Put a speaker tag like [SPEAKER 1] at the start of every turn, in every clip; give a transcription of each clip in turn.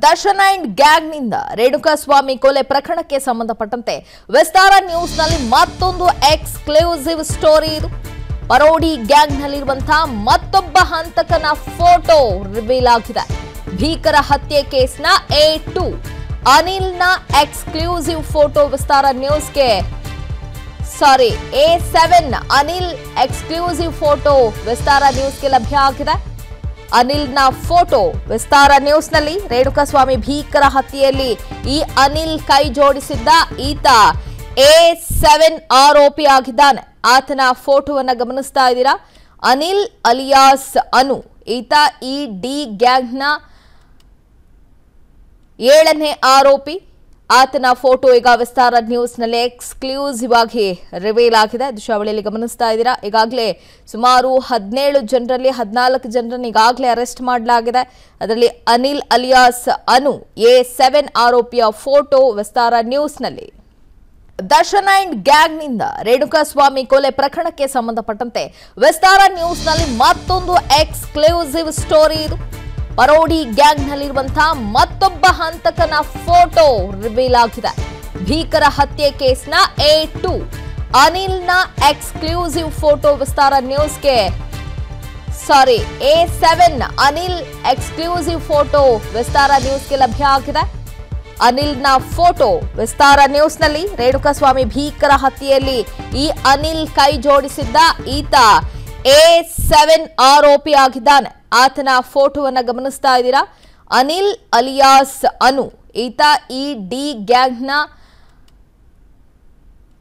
[SPEAKER 1] Darshan and ಗ್ಯಾಂಗ್ನಿಂದ ರೇಣುಕಾಸ್ವಾಮಿ ಕೊಲೆ ಪ್ರಕರಣಕ್ಕೆ ಸಂಬಂಧಪಟ್ಟಂತೆ ವಿಸ್ತಾರ ನ್ಯೂಸ್ನಲ್ಲಿ ಮತ್ತೊಂದು ಎಕ್ಸ್ಕ್ಲೂಸಿವ್ ಸ್ಟೋರಿ ಇದು. ಪರೋಡಿ ಗ್ಯಾಂಗ್ನಲ್ಲಿರುವಂತಹ ಮತ್ತೊಬ್ಬ ಹಂತಕನ ಫೋಟೋ ರಿವೀಲ್ ಆಗಿದೆ. ಭೀಕರ ಹತ್ಯೆ ಕೇಸ್ನ A2 ಅನಿಲ್ನ ಎಕ್ಸ್ಕ್ಲೂಸಿವ್ ಫೋಟೋ ವಿಸ್ತಾರ ನ್ಯೂಸ್ಗೆ A7 ಅನಿಲ್ ಎಕ್ಸ್ಕ್ಲೂಸಿವ್ ಫೋಟೋ ವಿಸ್ತಾರ ನ್ಯೂಸ್ಗೆ ಲಭ್ಯ ಆಗಿದೆ. ಅನಿಲ್ನ ಫೋಟೋ ವಿಸ್ತಾರ ನ್ಯೂಸ್ನಲ್ಲಿ ರೇಣುಕಾಸ್ವಾಮಿ ಭೀಕರ ಹತ್ಯೆಯಲ್ಲಿ ಈ ಅನಿಲ್ ಕೈ ಜೋಡಿಸಿದ್ದ ಈತ A7 ಆರೋಪಿ ಆಗಿದ್ದಾನೆ. ಆತನ ಫೋಟೋವನ್ನ ಗಮನಿಸ್ತಾ ಇದ್ದೀರಾ. ಅನಿಲ್ ಅಲಿಯಾಸ್ ಅನು ಈತ ಈ ಡಿ ಗ್ಯಾಂಗ್ನ 7ನೇ ಆರೋಪಿ. ಆತನ ಫೋಟೋ ಈಗ ವಿಸ್ತಾರ ನ್ಯೂಸ್ನಲ್ಲಿ ಎಕ್ಸ್ಕ್ಲೂಸಿವ್ ಆಗಿ ರಿವೀಲ್ ಆಗಿದೆ. ದೃಶ್ಯಾವಳಿಯಲ್ಲಿ ಗಮನಿಸ್ತಾ ಇದ್ದೀರಾ. ಈಗಾಗಲೇ ಸುಮಾರು 17 ಜನರಲ್ಲಿ 14 ಜನರನ್ನು ಈಗಾಗಲೇ ಅರೆಸ್ಟ್ ಮಾಡಲಾಗಿದೆ. ಅದರಲ್ಲಿ ಅನಿಲ್ ಅಲಿಯಾಸ್ ಅನು A7 ಆರೋಪಿಯ ಫೋಟೋ ವಿಸ್ತಾರ ನ್ಯೂಸ್ನಲ್ಲಿ. ದರ್ಶನ್ ಅಂಡ್ ಗ್ಯಾಂಗ್ನಿಂದ ರೇಣುಕಾಸ್ವಾಮಿ ಕೊಲೆ ಪ್ರಕರಣಕ್ಕೆ ಸಂಬಂಧಪಟ್ಟಂತೆ ವಿಸ್ತಾರ ನ್ಯೂಸ್ನಲ್ಲಿ ಮತ್ತೊಂದು ಎಕ್ಸ್ಕ್ಲೂಸಿವ್ ಸ್ಟೋರಿ ಇದು. ಪರೋಡಿ ಗ್ಯಾಂಗ್ನಲ್ಲಿರುವಂತಹ ಮತ್ತೊಬ್ಬ ಹಂತಕನ ಫೋಟೋ ರಿವೀಲ್ ಆಗಿದೆ. ಭೀಕರ ಹತ್ಯೆ ಕೇಸ್ನ A2 ಅನಿಲ್ನ ಎಕ್ಸ್ಕ್ಲೂಸಿವ್ ಫೋಟೋ ವಿಸ್ತಾರ ನ್ಯೂಸ್ಗೆ A7 ಅನಿಲ್ ಎಕ್ಸ್ಕ್ಲೂಸಿವ್ ಫೋಟೋ ವಿಸ್ತಾರ ನ್ಯೂಸ್ಗೆ ಲಭ್ಯ ಆಗಿದೆ. ಅನಿಲ್ನ ಫೋಟೋ ವಿಸ್ತಾರ ನ್ಯೂಸ್ನಲ್ಲಿ ರೇಣುಕಾಸ್ವಾಮಿ ಭೀಕರ ಹತ್ಯೆಯಲ್ಲಿ ಈ ಅನಿಲ್ ಕೈ ಜೋಡಿಸಿದ್ದ ಈತ A7 ಆರೋಪಿ ಆಗಿದ್ದಾನೆ. ಆತನ ಫೋಟೋವನ್ನ ಗಮನಿಸ್ತಾ ಇದ್ದೀರಾ. ಅನಿಲ್ ಅಲಿಯಾಸ್ ಅನು ಈತ ಈ ಡಿ ಗ್ಯಾಂಗ್ನ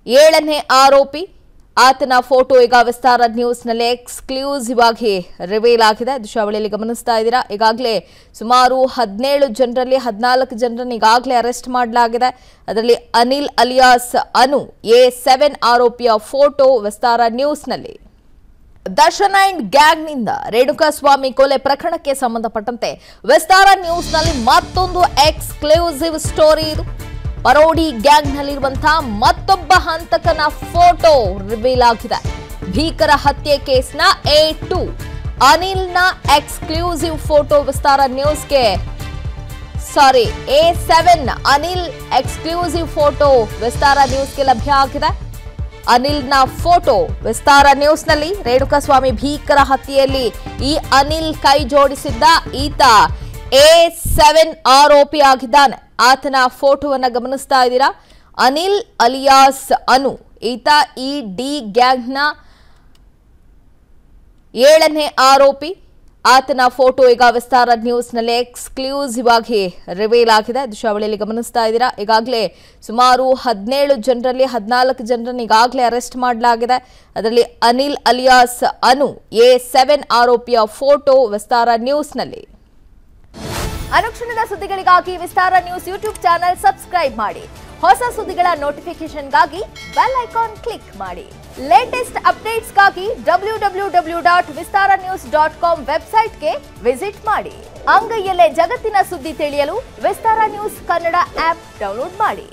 [SPEAKER 1] 7ನೇ ಆರೋಪಿ. ಆತನ ಫೋಟೋ ಈಗ ವಿಸ್ತಾರ ನ್ಯೂಸ್ನಲ್ಲಿ ಎಕ್ಸ್ಕ್ಲೂಸಿವ್ ಆಗಿ ರಿವೀಲ್ ಆಗಿದೆ. ದೃಶ್ಯಾವಳಿಯಲ್ಲಿ ಗಮನಿಸ್ತಾ ಇದ್ದೀರಾ. ಈಗಾಗಲೇ ಸುಮಾರು 17 ಜನರಲ್ಲಿ 14 ಜನರನ್ನು ಈಗಾಗಲೇ ಅರೆಸ್ಟ್ ಮಾಡಲಾಗಿದೆ. ಅದರಲ್ಲಿ ಅನಿಲ್ ಅಲಿಯಾಸ್ ಅನು A7 ಆರೋಪಿಯ ಫೋಟೋ ವಿಸ್ತಾರ ನ್ಯೂಸ್ನಲ್ಲಿ. ದರ್ಶನ್ ಅಂಡ್ ಗ್ಯಾಂಗ್ನಿಂದ ರೇಣುಕಾಸ್ವಾಮಿ ಕೊಲೆ ಪ್ರಕರಣಕ್ಕೆ ಸಂಬಂಧಪಟ್ಟಂತೆ ವಿಸ್ತಾರ ನ್ಯೂಸ್ನಲ್ಲಿ ಮತ್ತೊಂದು ಎಕ್ಸ್ಕ್ಲೂಸಿವ್ ಸ್ಟೋರಿ ಇದು. ಪರೋಡಿ ಗ್ಯಾಂಗ್ನಲ್ಲಿರುವಂತಹ ಮತ್ತೊಬ್ಬ ಹಂತಕನ ಫೋಟೋ ರಿವೀಲ್ ಆಗಿದೆ. ಭೀಕರ ಹತ್ಯೆ ಕೇಸ್ನ A2 ಅನಿಲ್ನ ಎಕ್ಸ್ಕ್ಲೂಸಿವ್ ಫೋಟೋ ವಿಸ್ತಾರ ನ್ಯೂಸ್ಗೆ A7 ಅನಿಲ್ ಎಕ್ಸ್ಕ್ಲೂಸಿವ್ ಫೋಟೋ ವಿಸ್ತಾರ ನ್ಯೂಸ್ಗೆ ಲಭ್ಯ ಆಗಿದೆ. ಅನಿಲ್ನ ಫೋಟೋ ವಿಸ್ತಾರ ನ್ಯೂಸ್ನಲ್ಲಿ ರೇಣುಕಾಸ್ವಾಮಿ ಭೀಕರ ಹತ್ಯೆಯಲ್ಲಿ ಈ ಅನಿಲ್ ಕೈ ಜೋಡಿಸಿದ್ದ ಈತ A7 ಆರೋಪಿ ಆಗಿದ್ದಾನೆ. ಆತನ ಫೋಟೋವನ್ನ ಗಮನಿಸ್ತಾ ಇದ್ದೀರಾ. ಅನಿಲ್ ಅಲಿಯಾಸ್ ಅನು ಈತ ಈ ಡಿ ಗ್ಯಾಂಗ್ನ 7ನೇ ಆರೋಪಿ. ಆತನ ಫೋಟೋ ಈಗ ವಿಸ್ತಾರ ನ್ಯೂಸ್ನಲ್ಲಿ ಎಕ್ಸ್ಕ್ಲೂಸಿವ್ ಆಗಿ ರಿವೀಲ್ ಆಗಿದೆ. ದೃಶ್ಯಾವಳಿಯಲ್ಲಿ ಗಮನಿಸ್ತಾ ಇದ್ದೀರಾ. ಈಗಾಗಲೇ ಸುಮಾರು 17 ಜನರಲ್ಲಿ 14 ಜನರನ್ನು ಈಗಾಗಲೇ ಅರೆಸ್ಟ್ ಮಾಡಲಾಗಿದೆ. ಅದರಲ್ಲಿ ಅನಿಲ್ ಅಲಿಯಾಸ್ ಅನು A7 ಆರೋಪಿಯ ಫೋಟೋ ವಿಸ್ತಾರ ನ್ಯೂಸ್ನಲ್ಲಿ. ಅನುಕ್ಷಣದ ಸುದ್ದಿಗಳಿಗಾಗಿ ವಿಸ್ತಾರ ನ್ಯೂಸ್ ಯೂಟ್ಯೂಬ್ ಚಾನೆಲ್ ಸಬ್ಸ್ಕ್ರೈಬ್ ಮಾಡಿ. ಹೊಸ ಸುದ್ದಿಗಳ ನೋಟಿಫಿಕೇಶನ್ಗಾಗಿ ಬೆಲ್ ಐಕಾನ್ ಕ್ಲಿಕ್ ಮಾಡಿ. ಲೇಟೆಸ್ಟ್ ಅಪ್ಡೇಟ್ಸ್ಗಾಗಿ www.vistaranews.com ವೆಬ್ಸೈಟ್ಗೆ ವಿಸಿಟ್ ಮಾಡಿ. ಅಂಗೈಯಲ್ಲೇ ಜಗತ್ತಿನ ಸುದ್ದಿ ತಿಳಿಯಲು ವಿಸ್ತಾರ ನ್ಯೂಸ್ ಕನ್ನಡ ಆಪ್ ಡೌನ್ಲೋಡ್ ಮಾಡಿ.